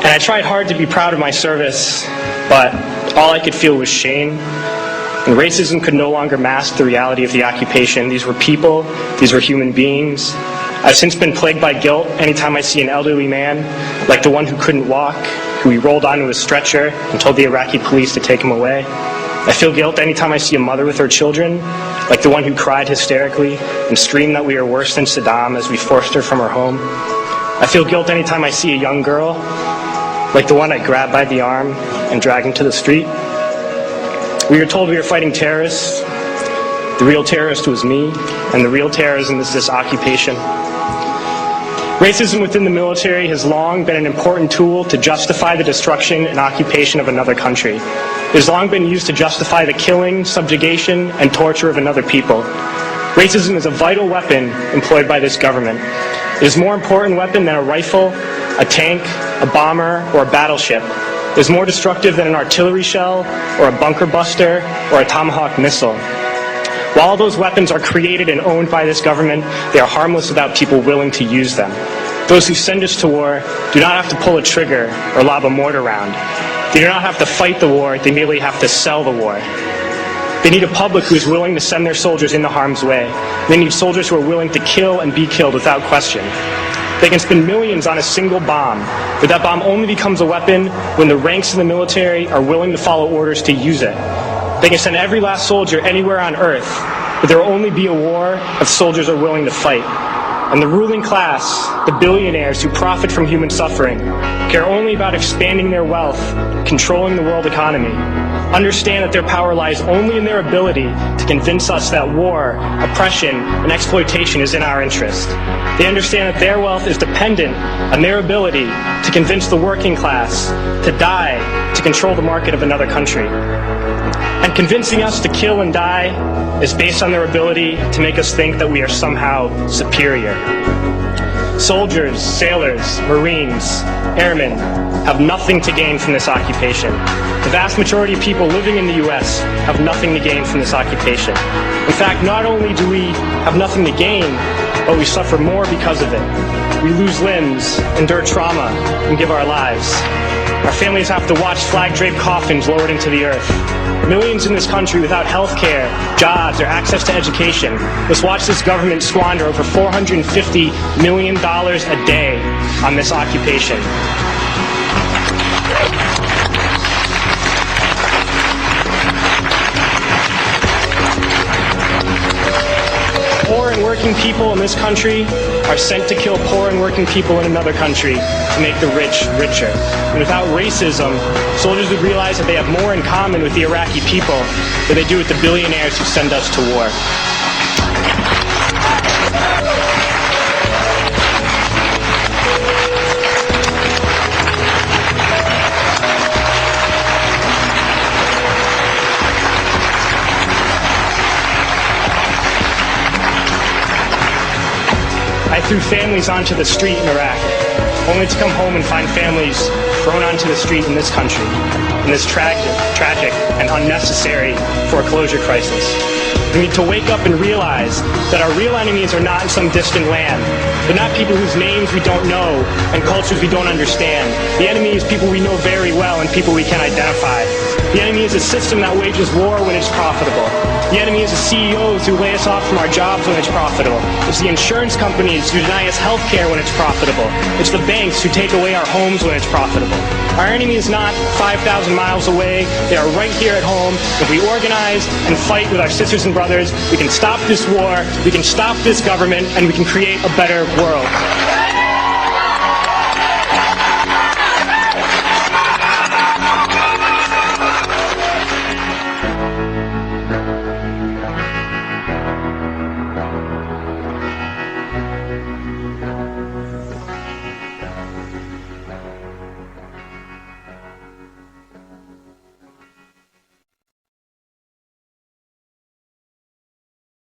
And I tried hard to be proud of my service, but all I could feel was shame. And racism could no longer mask the reality of the occupation. These were people, these were human beings. I've since been plagued by guilt anytime I see an elderly man, like the one who couldn't walk, who we rolled onto a stretcher and told the Iraqi police to take him away. I feel guilt anytime I see a mother with her children, like the one who cried hysterically and screamed that we are worse than Saddam as we forced her from her home. I feel guilt anytime I see a young girl, like the one I grabbed by the arm and dragged into the street. We were told we were fighting terrorists. The real terrorist was me, and the real terrorism is this occupation. Racism within the military has long been an important tool to justify the destruction and occupation of another country. It has long been used to justify the killing, subjugation, and torture of another people. Racism is a vital weapon employed by this government. It is a more important weapon than a rifle, a tank, a bomber, or a battleship. It is more destructive than an artillery shell, or a bunker buster, or a Tomahawk missile. While all those weapons are created and owned by this government, they are harmless without people willing to use them. Those who send us to war do not have to pull a trigger or lob a mortar round. They do not have to fight the war, they merely have to sell the war. They need a public who is willing to send their soldiers into harm's way. They need soldiers who are willing to kill and be killed without question. They can spend millions on a single bomb, but that bomb only becomes a weapon when the ranks of the military are willing to follow orders to use it. They can send every last soldier anywhere on earth, but there will only be a war if soldiers are willing to fight. And the ruling class, the billionaires who profit from human suffering, care only about expanding their wealth, controlling the world economy. Understand that their power lies only in their ability to convince us that war, oppression, and exploitation is in our interest. They understand that their wealth is dependent on their ability to convince the working class to die to control the market of another country. And convincing us to kill and die is based on their ability to make us think that we are somehow superior. Soldiers, sailors, Marines, airmen have nothing to gain from this occupation. The vast majority of people living in the U.S. have nothing to gain from this occupation. In fact, not only do we have nothing to gain, but we suffer more because of it. We lose limbs, endure trauma, and give our lives. Our families have to watch flag-draped coffins lowered into the earth. Millions in this country without health care, jobs, or access to education must watch this government squander over $450 million a day on this occupation. Poor and working people in this country are sent to kill poor and working people in another country to make the rich richer. And without racism, soldiers would realize that they have more in common with the Iraqi people than they do with the billionaires who send us to war. I threw families onto the street in Iraq, only to come home and find families thrown onto the street in this country, in this tragic and unnecessary foreclosure crisis. We need to wake up and realize that our real enemies are not in some distant land. They're not people whose names we don't know and cultures we don't understand. The enemy is people we know very well and people we can identify. The enemy is a system that wages war when it's profitable. The enemy is the CEOs who lay us off from our jobs when it's profitable. It's the insurance companies who deny us health care when it's profitable. It's the banks who take away our homes when it's profitable. Our enemy is not 5,000 miles away. They are right here at home. If we organize and fight with our sisters and brothers, we can stop this war, we can stop this government, and we can create a better world.